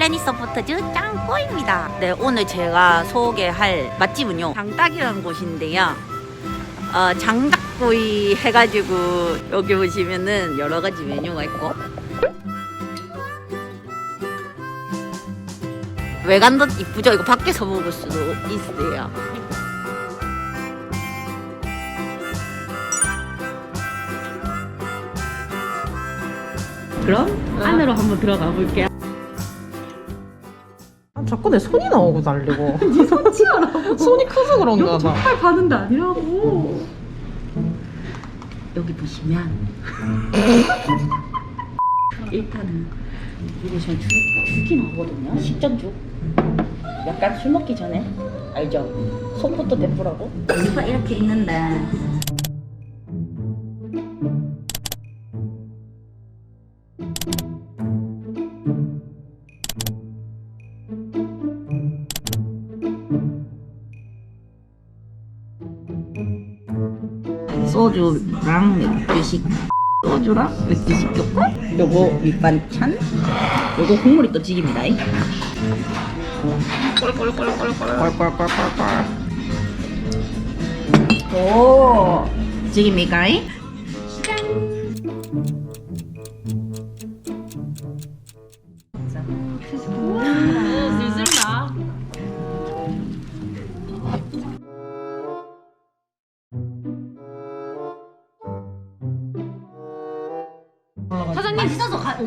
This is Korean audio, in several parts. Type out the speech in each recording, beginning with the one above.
플래닛 서포터즈 짱꼬입니다. 네, 오늘 제가 소개할 맛집은요 장닭이라는 곳인데요. 장닭구이 해가지고 여기 보시면은 여러 가지 메뉴가 있고 외관도 이쁘죠? 이거 밖에서 먹을 수도 있어요. 그럼 안으로 한번 들어가 볼게요. 자꾸 내 손이 나오고 달리고. 네 손 치워라고. 손이 커서 그런가 봐. 젓갈 바는 데 아니라고. 여기 보시면 일단은 여기 보시면 죽이 나오거든요. 식전죽. 약간 술 먹기 전에 알죠? 속부터 대프라고. 메뉴가 이렇게 있는데 소주랑 맥주식, 소주랑 맥주식 좋고 요거 밑반찬, 요거 국물이 또 찌깁니다. 꼴꼴꼴꼴꼴꼴꼴꼴꼴꼴 오 찌깁니까? 슬슬 나. 사장님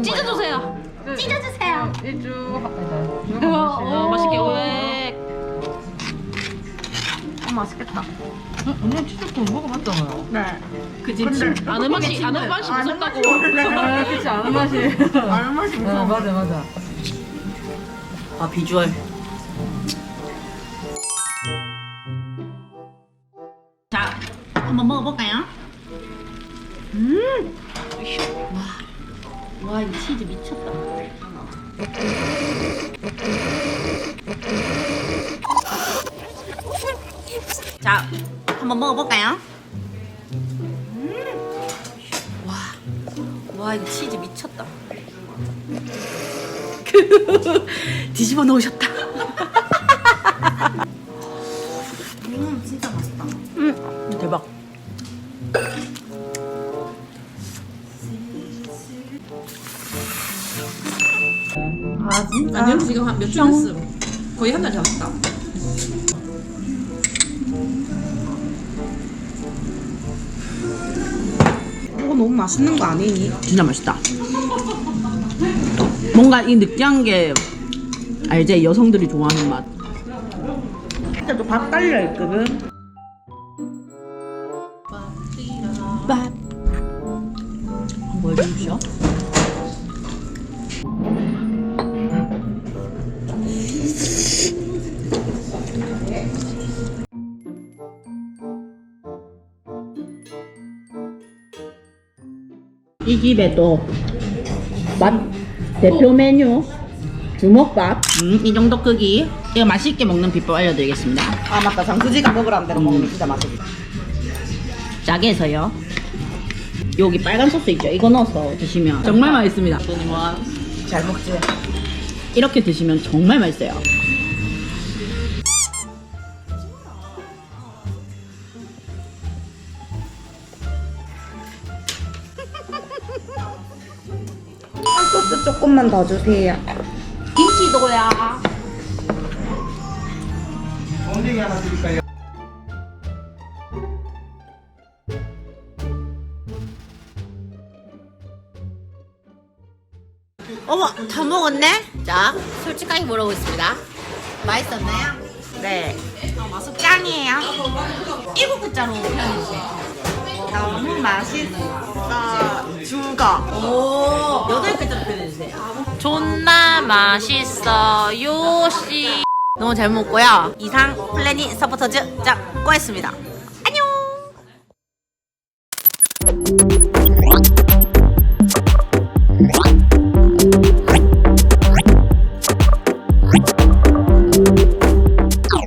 찢어주세요. 찢어주세요. 일주 맛있게 왜? 맛있겠다. 언니 치즈콘 먹어봤잖아요. 네. 그지. 아는 맛이 무섭다고. 그치, 아는 맛이. 아는 맛이 무서워. 맞아. 아 비주얼. 자 한번 먹어볼까요? 와 이거 치즈 미쳤다. 자 한번 먹어볼까요? 와 이거 치즈 미쳤다. 뒤집어 놓으셨다. 진짜 맛있다. 대박. 아 진짜? 아니요 지금 한 몇 주 됐어. 거의 한 달 지났다. 이거 너무 맛있는 거 아니니? 진짜 맛있다. 뭔가 이 느끼한 게 알지? 여성들이 좋아하는 맛. 진짜 또 밥 깔려 있거든. 밥. 한번 해주십시오. 이 집에도 맛 대표 메뉴 주먹밥. 이 정도 크기. 이거 맛있게 먹는 비법 알려드리겠습니다. 아, 맞다. 장수지가 먹으라는 대로 먹으면 진짜 맛있겠다. 짜게 해서요. 여기 빨간 소스 있죠? 이거 넣어서 드시면 정말 맛있습니다. 잘 먹지? 이렇게 드시면 정말 맛있어요. 소스 조금만 더 주세요. 김치도야. 언제기 하나 드릴까요? 어머, 다 먹었네? 자, 솔직하게 물어보겠습니다. 맛있었나요? 네. 맛은 짱이에요. 7글자로 표현해주세요. 너무 맛있어. 죽어. 오, 8글자로 표현해주세요. 존나 맛있어요, 씨. 너무 잘 먹고요. 이상 플래닛 서포터즈 짱 꼬였습니다.